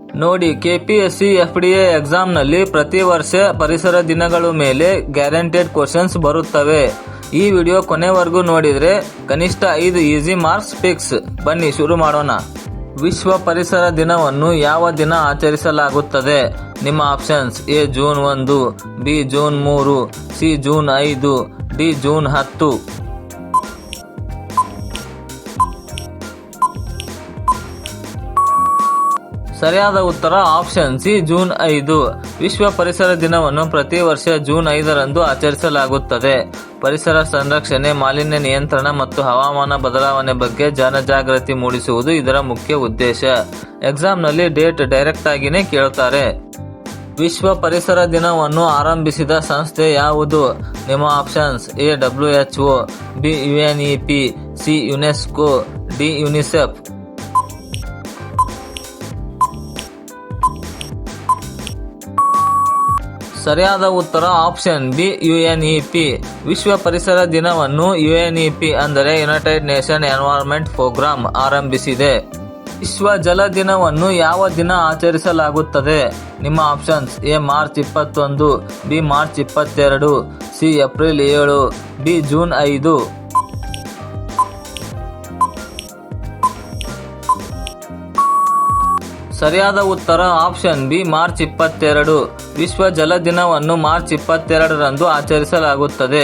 ನೋಡಿ, KPSC FDA ಎಕ್ಸಾಮ್ನಲ್ಲಿ ಪ್ರತಿ ವರ್ಷ ಪರಿಸರ ದಿನಗಳ ಮೇಲೆ ಗ್ಯಾರಂಟೆಡ್ ಕ್ವಶನ್ಸ್ ಬರುತ್ತವೆ. ಈ ವಿಡಿಯೋ ಕೊನೆವರೆಗೂ ನೋಡಿದ್ರೆ ಕನಿಷ್ಠ 5 ಈಸಿ ಮಾರ್ಕ್ಸ್ ಫಿಕ್ಸ್. ಬನ್ನಿ ಶುರು ಮಾಡೋಣ. ವಿಶ್ವ ಪರಿಸರ ದಿನವನ್ನು ಯಾವ ದಿನ ಆಚರಿಸಲಾಗುತ್ತದೆ? ನಿಮ್ಮ options: A June 1, B June 3, C June 5, D June 10. ಸರಿಯಾದ ಉತ್ತರ ಆಪ್ಷನ್ ಸಿ, ಜೂನ್ 5. ವಿಶ್ವ ಪರಿಸರ ದಿನವನ್ನು ಪ್ರತಿ ವರ್ಷ ಜೂನ್ 5ರಂದು ಆಚರಿಸಲಾಗುತ್ತದೆ. ಪರಿಸರ ಸಂರಕ್ಷಣೆ, ಮಾಲಿನ್ಯ ನಿಯಂತ್ರಣ ಮತ್ತು ಹವಾಮಾನ ಬದಲಾವಣೆ ಬಗ್ಗೆ ಜನಜಾಗೃತಿ ಮೂಡಿಸುವುದು ಇದರ ಮುಖ್ಯ ಉದ್ದೇಶ. ಎಕ್ಸಾಮ್ನಲ್ಲಿ ಡೇಟ್ ಡೈರೆಕ್ಟ್ ಆಗಿನೇ ಕೇಳುತ್ತಾರೆ. ವಿಶ್ವ ಪರಿಸರ ದಿನವನ್ನು ಆರಂಭಿಸಿದ ಸಂಸ್ಥೆ ಯಾವುದು? ನಿಮ್ಮ options: A WHO, B UNEP, C UNESCO, D UNICEF. ಸರಿಯಾದ ಉತ್ತರ ಆಪ್ಷನ್ ಬಿ, UNEP. ವಿಶ್ವ ಪರಿಸರ ದಿನವನ್ನು UNEP ಅಂದರೆ ಯುನೈಟೆಡ್ ನೇಷನ್ ಎನ್ವೈರನ್ಮೆಂಟ್ ಪ್ರೋಗ್ರಾಂ ಆರಂಭಿಸಿದೆ. ವಿಶ್ವ ಜಲ ದಿನವನ್ನು ಯಾವ ದಿನ ಆಚರಿಸಲಾಗುತ್ತದೆ? ನಿಮ್ಮ options: A March 21, B March 22, C April 7, D June 5. ಸರಿಯಾದ ಉತ್ತರ ಆಪ್ಷನ್ ಬಿ, ಮಾರ್ಚ್ 22. ವಿಶ್ವ ಜಲ ದಿನವನ್ನು ಮಾರ್ಚ್ 22ರಂದು ಆಚರಿಸಲಾಗುತ್ತದೆ.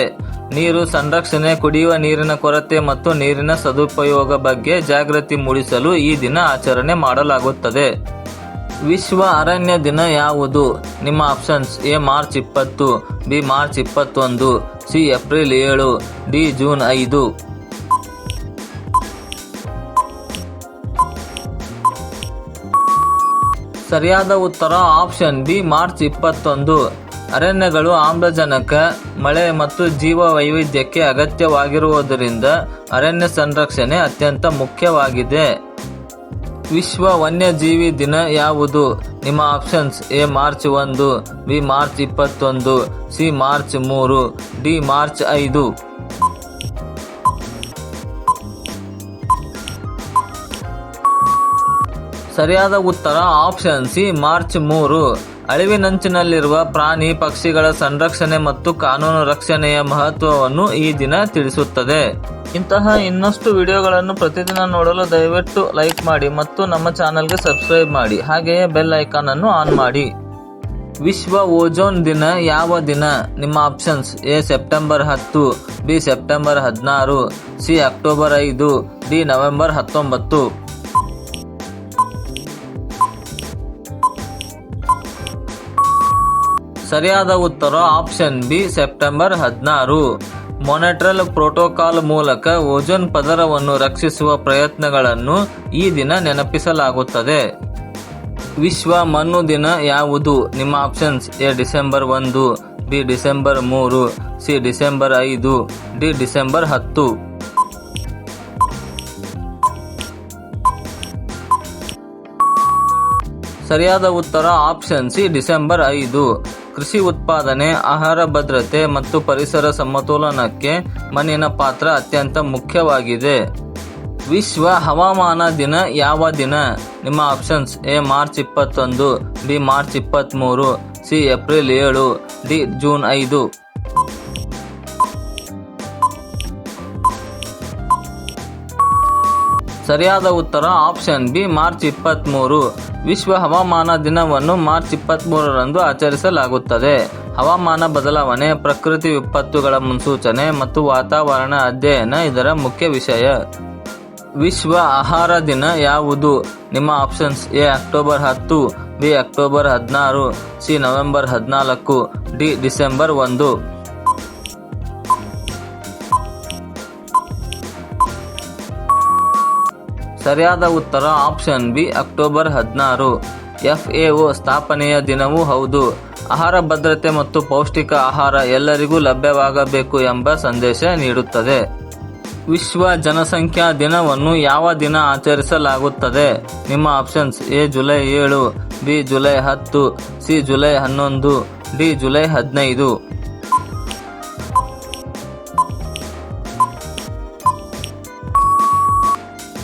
ನೀರು ಸಂರಕ್ಷಣೆ, ಕುಡಿಯುವ ನೀರಿನ ಕೊರತೆ ಮತ್ತು ನೀರಿನ ಸದುಪಯೋಗ ಬಗ್ಗೆ ಜಾಗೃತಿ ಮೂಡಿಸಲು ಈ ದಿನ ಆಚರಣೆ ಮಾಡಲಾಗುತ್ತದೆ. ವಿಶ್ವ ಅರಣ್ಯ ದಿನ ಯಾವುದು? ನಿಮ್ಮ options: A March 20, B March 21, C April 7, D June 5. ಸರಿಯಾದ ಉತ್ತರ ಆಪ್ಷನ್ ಬಿ, ಮಾರ್ಚ್ 21. ಅರಣ್ಯಗಳು ಆಮ್ಲಜನಕ, ಮಳೆ ಮತ್ತು ಜೀವ ವೈವಿಧ್ಯಕ್ಕೆ ಅಗತ್ಯವಾಗಿರುವುದರಿಂದ ಅರಣ್ಯ ಸಂರಕ್ಷಣೆ ಅತ್ಯಂತ ಮುಖ್ಯವಾಗಿದೆ. ವಿಶ್ವ ವನ್ಯಜೀವಿ ದಿನ ಯಾವುದು? ನಿಮ್ಮ options: A March 1, B March 21, C March 3, D March 5. ಸರಿಯಾದ ಉತ್ತರ ಆಪ್ಷನ್ ಸಿ, ಮಾರ್ಚ್ 3. ಅಳಿವಿನಂಚಿನಲ್ಲಿರುವ ಪ್ರಾಣಿ ಪಕ್ಷಿಗಳ ಸಂರಕ್ಷಣೆ ಮತ್ತು ಕಾನೂನು ರಕ್ಷಣೆಯ ಮಹತ್ವವನ್ನು ಈ ದಿನ ತಿಳಿಸುತ್ತದೆ. ಇಂತಹ ಇನ್ನಷ್ಟು ವಿಡಿಯೋಗಳನ್ನು ಪ್ರತಿದಿನ ನೋಡಲು ದಯವಿಟ್ಟು ಲೈಕ್ ಮಾಡಿ ಮತ್ತು ನಮ್ಮ ಚಾನೆಲ್ಗೆ ಸಬ್ಸ್ಕ್ರೈಬ್ ಮಾಡಿ. ಹಾಗೆಯೇ ಬೆಲ್ ಐಕಾನ್ ಅನ್ನು ಆನ್ ಮಾಡಿ. ವಿಶ್ವ ಓಜೋನ್ ದಿನ ಯಾವ ದಿನ? ನಿಮ್ಮ options: A September 10, B September 16, C October 5, D November 19. ಸರಿಯಾದ ಉತ್ತರ ಆಪ್ಷನ್ ಬಿ, ಸೆಪ್ಟೆಂಬರ್ 16. ಮೊನೆಟ್ರಲ್ ಪ್ರೋಟೋಕಾಲ್ ಮೂಲಕ ಓಜೋನ್ ಪದರವನ್ನು ರಕ್ಷಿಸುವ ಪ್ರಯತ್ನಗಳನ್ನು ಈ ದಿನ ನೆನಪಿಸಲಾಗುತ್ತದೆ. ವಿಶ್ವ ಮಣ್ಣು ದಿನ ಯಾವುದು? ನಿಮ್ಮ options: A December 1, B December 3, C December 5, D December 10. ಸರಿಯಾದ ಉತ್ತರ ಆಪ್ಷನ್ ಸಿ, ಡಿಸೆಂಬರ್ 5. ಕೃಷಿ ಉತ್ಪಾದನೆ, ಆಹಾರ ಭದ್ರತೆ ಮತ್ತು ಪರಿಸರ ಸಮತೋಲನಕ್ಕೆ ಮಣ್ಣಿನ ಪಾತ್ರ ಅತ್ಯಂತ ಮುಖ್ಯವಾಗಿದೆ. ವಿಶ್ವ ಹವಾಮಾನ ದಿನ ಯಾವ ದಿನ? ನಿಮ್ಮ options: A March 21, B March 23, C April 7, D June 5. ಸರಿಯಾದ ಉತ್ತರ ಆಪ್ಷನ್ ಬಿ, ಮಾರ್ಚ್ 23. ವಿಶ್ವ ಹವಾಮಾನ ದಿನವನ್ನು ಮಾರ್ಚ್ 23ರಂದು ಆಚರಿಸಲಾಗುತ್ತದೆ. ಹವಾಮಾನ ಬದಲಾವಣೆ, ಪ್ರಕೃತಿ ವಿಪತ್ತುಗಳ ಮುನ್ಸೂಚನೆ ಮತ್ತು ವಾತಾವರಣ ಅಧ್ಯಯನ ಇದರ ಮುಖ್ಯ ವಿಷಯ. ವಿಶ್ವ ಆಹಾರ ದಿನ ಯಾವುದು? ನಿಮ್ಮ options: A October 10, B October 16, C November 14, D December 1. ಸರಿಯಾದ ಉತ್ತರ ಆಪ್ಷನ್ ಬಿ, ಅಕ್ಟೋಬರ್ 16. FAO ಸ್ಥಾಪನೆಯ ದಿನವೂ ಹೌದು. ಆಹಾರ ಭದ್ರತೆ ಮತ್ತು ಪೌಷ್ಟಿಕ ಆಹಾರ ಎಲ್ಲರಿಗೂ ಲಭ್ಯವಾಗಬೇಕು ಎಂಬ ಸಂದೇಶ ನೀಡುತ್ತದೆ. ವಿಶ್ವ ಜನಸಂಖ್ಯಾ ದಿನವನ್ನು ಯಾವ ದಿನ ಆಚರಿಸಲಾಗುತ್ತದೆ? ನಿಮ್ಮ options: A July 7, B July 10, C July 11, D July 15.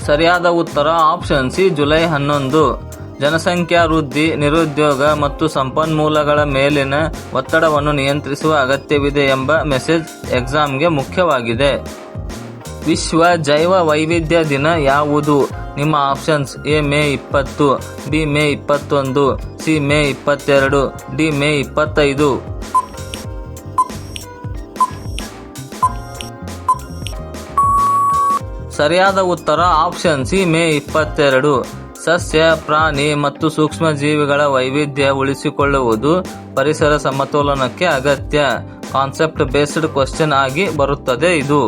ಸರಿಯಾದ ಉತ್ತರ ಆಪ್ಷನ್ ಸಿ, ಜುಲೈ 11. ಜನಸಂಖ್ಯಾ ವೃದ್ಧಿ, ನಿರುದ್ಯೋಗ ಮತ್ತು ಸಂಪನ್ಮೂಲಗಳ ಮೇಲಿನ ಒತ್ತಡವನ್ನು ನಿಯಂತ್ರಿಸುವ ಅಗತ್ಯವಿದೆ ಎಂಬ ಮೆಸೇಜ್ ಎಕ್ಸಾಮ್ಗೆ ಮುಖ್ಯವಾಗಿದೆ. ವಿಶ್ವ ಜೈವ ವೈವಿಧ್ಯ ದಿನ ಯಾವುದು? ನಿಮ್ಮ options: A May 20, B May 21, C May 22, D May 25. ಸರಿಯಾದ ಉತ್ತರ ಆಪ್ಷನ್ ಸಿ ಮೇ 22. ಸಸ್ಯ, ಪ್ರಾಣಿ ಮತ್ತು ಸೂಕ್ಷ್ಮ ಜೀವಿಗಳ ವೈವಿಧ್ಯ ಉಳಿಸಿಕೊಳ್ಳುವುದು ಪರಿಸರ ಸಮತೋಲನಕ್ಕೆ ಅಗತ್ಯ. ಕಾನ್ಸೆಪ್ಟ್ ಬೇಸ್ಡ್ ಕ್ವೆಶ್ಚನ್ ಆಗಿ ಬರುತ್ತದೆ ಇದು.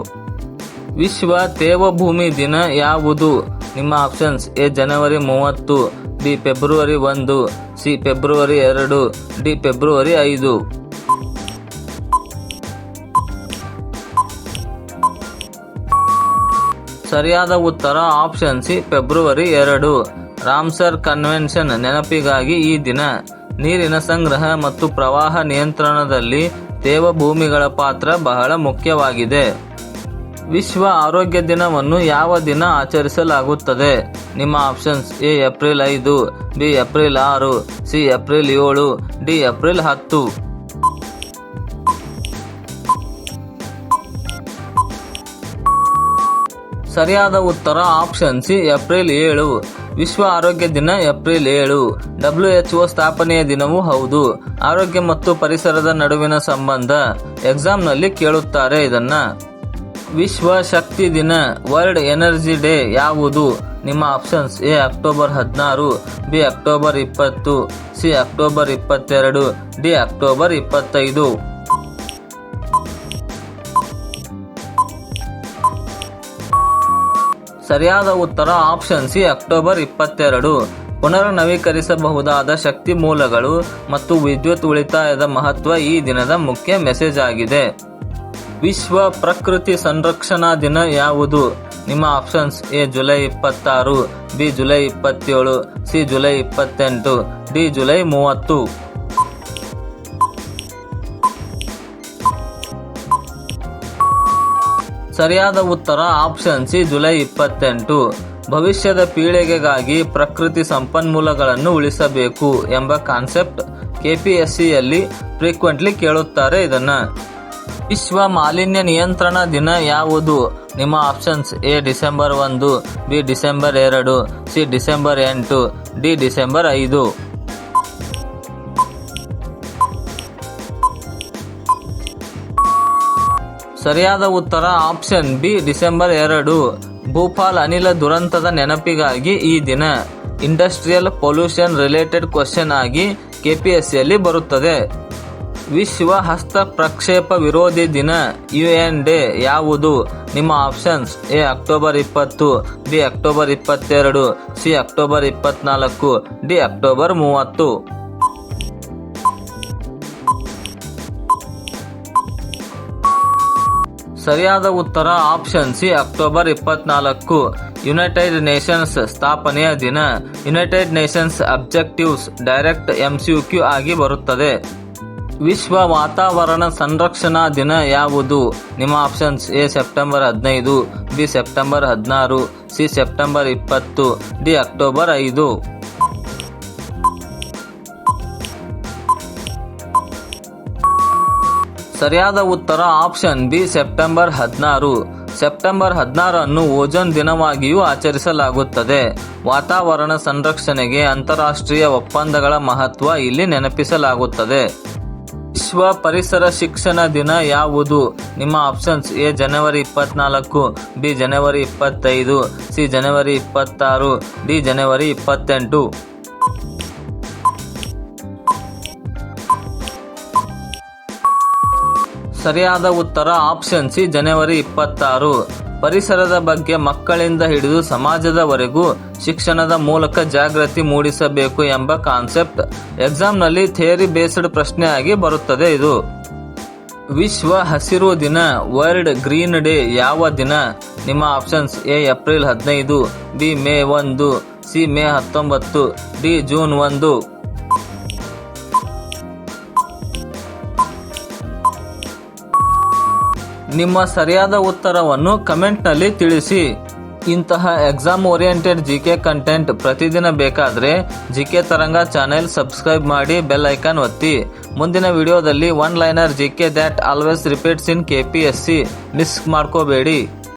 ವಿಶ್ವ ತೇವಭೂಮಿ ದಿನ ಯಾವುದು? ನಿಮ್ಮ options: A January 30, B February 1, C February 2, D February 5. ಸರಿಯಾದ ಉತ್ತರ option C February 2. Ramsar convention ನೆನಪಿಗಾಗಿ ಈ ದಿನ. ನೀರಿನ ಸಂಗ್ರಹ ಮತ್ತು ಪ್ರವಾಹ ನಿಯಂತ್ರಣದಲ್ಲಿ ತೇವಭೂಮಿಗಳ ಪಾತ್ರ ಬಹಳ ಮುಖ್ಯವಾಗಿದೆ. ವಿಶ್ವ ಆರೋಗ್ಯ ದಿನವನ್ನು ಯಾವ ದಿನ ಆಚರಿಸಲಾಗುತ್ತದೆ? ನಿಮ್ಮ options: A April 5, B April 6, C April 7, D April 10. ಸರಿಯಾದ ಉತ್ತರ ಆಪ್ಷನ್ ಸಿ ಏಪ್ರಿಲ್ 7. ವಿಶ್ವ ಆರೋಗ್ಯ ದಿನ ಏಪ್ರಿಲ್ 7. WHO ಸ್ಥಾಪನೆಯ ದಿನವೂ ಹೌದು. ಆರೋಗ್ಯ ಮತ್ತು ಪರಿಸರದ ನಡುವಿನ ಸಂಬಂಧ ಎಕ್ಸಾಮ್ನಲ್ಲಿ ಕೇಳುತ್ತಾರೆ ಇದನ್ನ. ವಿಶ್ವ ಶಕ್ತಿ ದಿನ, ವರ್ಲ್ಡ್ ಎನರ್ಜಿ ಡೇ ಯಾವುದು? ನಿಮ್ಮ options: A October 16, B October 20, C October 22, D October 25. ಸರಿಯಾದ ಉತ್ತರ ಆಪ್ಷನ್ ಸಿ ಅಕ್ಟೋಬರ್ 22. ಪುನರ್ನವೀಕರಿಸಬಹುದಾದ ಶಕ್ತಿ ಮೂಲಗಳು ಮತ್ತು ವಿದ್ಯುತ್ ಉಳಿತಾಯದ ಮಹತ್ವ ಈ ದಿನದ ಮುಖ್ಯ ಮೆಸೇಜ್ ಆಗಿದೆ. ವಿಶ್ವ ಪ್ರಕೃತಿ ಸಂರಕ್ಷಣಾ ದಿನ ಯಾವುದು? ನಿಮ್ಮ options: A July 26, B July 27, C July 28, D July 30. ಸರಿಯಾದ ಉತ್ತರ ಆಪ್ಷನ್ ಸಿ ಜುಲೈ 28. ಭವಿಷ್ಯದ ಪೀಳಿಗೆಗಾಗಿ ಪ್ರಕೃತಿ ಸಂಪನ್ಮೂಲಗಳನ್ನು ಉಳಿಸಬೇಕು ಎಂಬ ಕಾನ್ಸೆಪ್ಟ್ ಕೆಪಿಎಸ್ಸಿಯಲ್ಲಿ ಫ್ರೀಕ್ವೆಂಟ್ಲಿ ಕೇಳುತ್ತಾರೆ ಇದನ್ನ. ವಿಶ್ವ ಮಾಲಿನ್ಯ ನಿಯಂತ್ರಣ ದಿನ ಯಾವುದು? ನಿಮ್ಮ options: A December 1, B December 2, C December 8, D December 5. ಸರಿಯಾದ ಉತ್ತರ ಆಪ್ಷನ್ ಬಿ ಡಿಸೆಂಬರ್ 2. ಭೂಪಾಲ್ ಅನಿಲ ದುರಂತದ ನೆನಪಿಗಾಗಿ ಈ ದಿನ. ಇಂಡಸ್ಟ್ರಿಯಲ್ ಪೊಲ್ಯೂಷನ್ ರಿಲೇಟೆಡ್ ಕ್ವೆಶ್ಚನ್ ಆಗಿ ಕೆಪಿಎಸ್ಸಿಯಲ್ಲಿ ಬರುತ್ತದೆ. ವಿಶ್ವ ಹಸ್ತ ಪ್ರಕ್ಷೇಪ ವಿರೋಧಿ ದಿನ UN ಡೇ ಯಾವುದು? ನಿಮ್ಮ options: A October 20, B October 22, C October 24, D October 30. ಸರಿಯಾದ ಉತ್ತರ option C October 24. United Nations ಸ್ಥಾಪನೆಯ ದಿನ. United Nations objectives direct MCQ ಆಗಿ ಬರುತ್ತದೆ. ವಿಶ್ವ ವಾತಾವರಣ ಸಂರಕ್ಷಣಾ ದಿನ ಯಾವುದು? ನಿಮ್ಮ options: A September 15, B September 16, C September 20, D October 5. ಸರಿಯಾದ ಉತ್ತರ ಆಪ್ಷನ್ ಬಿ ಸೆಪ್ಟೆಂಬರ್ 16. ಸೆಪ್ಟೆಂಬರ್ 16 ಅನ್ನು ಓಜೋನ್ ದಿನವಾಗಿಯೂ ಆಚರಿಸಲಾಗುತ್ತದೆ. ವಾತಾವರಣ ಸಂರಕ್ಷಣೆಗೆ ಅಂತಾರಾಷ್ಟ್ರೀಯ ಒಪ್ಪಂದಗಳ ಮಹತ್ವ ಇಲ್ಲಿ ನೆನಪಿಸಲಾಗುತ್ತದೆ. ವಿಶ್ವ ಪರಿಸರ ಶಿಕ್ಷಣ ದಿನ ಯಾವುದು? ನಿಮ್ಮ ಆಪ್ಷನ್ಸ್: ಎ ಜನವರಿ 24, ಬಿ ಜನವರಿ 25, ಸಿ ಜನವರಿ 26, ಡಿ ಜನವರಿ 28. ಸರಿಯಾದ ಉತ್ತರ ಆಪ್ಷನ್ ಸಿ ಜನವರಿ 26. ಪರಿಸರದ ಬಗ್ಗೆ ಮಕ್ಕಳಿಂದ ಹಿಡಿದು ಸಮಾಜದವರೆಗೂ ಶಿಕ್ಷಣದ ಮೂಲಕ ಜಾಗೃತಿ ಮೂಡಿಸಬೇಕು ಎಂಬ ಕಾನ್ಸೆಪ್ಟ್ ಎಕ್ಸಾಮ್ನಲ್ಲಿ ಥಿಯರಿ ಬೇಸ್ಡ್ ಪ್ರಶ್ನೆಯಾಗಿ ಬರುತ್ತದೆ ಇದು. ವಿಶ್ವ ಹಸಿರು ದಿನ, ವರ್ಲ್ಡ್ ಗ್ರೀನ್ ಡೇ ಯಾವ ದಿನ? ನಿಮ್ಮ options: A April 15, B May 1, C May 19, D June 1. ನಿಮ್ಮ ಸರಿಯಾದ ಉತ್ತರವನ್ನು ಕಮೆಂಟ್ನಲ್ಲಿ ತಿಳಿಸಿ. ಇಂತಹ ಎಕ್ಸಾಮ್ ಓರಿಯೆಂಟೆಡ್ ಜಿಕೆ ಕಂಟೆಂಟ್ ಪ್ರತಿದಿನ ಬೇಕಾದರೆ ಜಿಕೆ ತರಂಗ ಚಾನೆಲ್ ಸಬ್ಸ್ಕ್ರೈಬ್ ಮಾಡಿ ಬೆಲ್ ಐಕಾನ್ ಒತ್ತಿ. ಮುಂದಿನ ವಿಡಿಯೋದಲ್ಲಿ one liner GK that always repeats in KPSC miss ಮಾಡ್ಕೋಬೇಡಿ.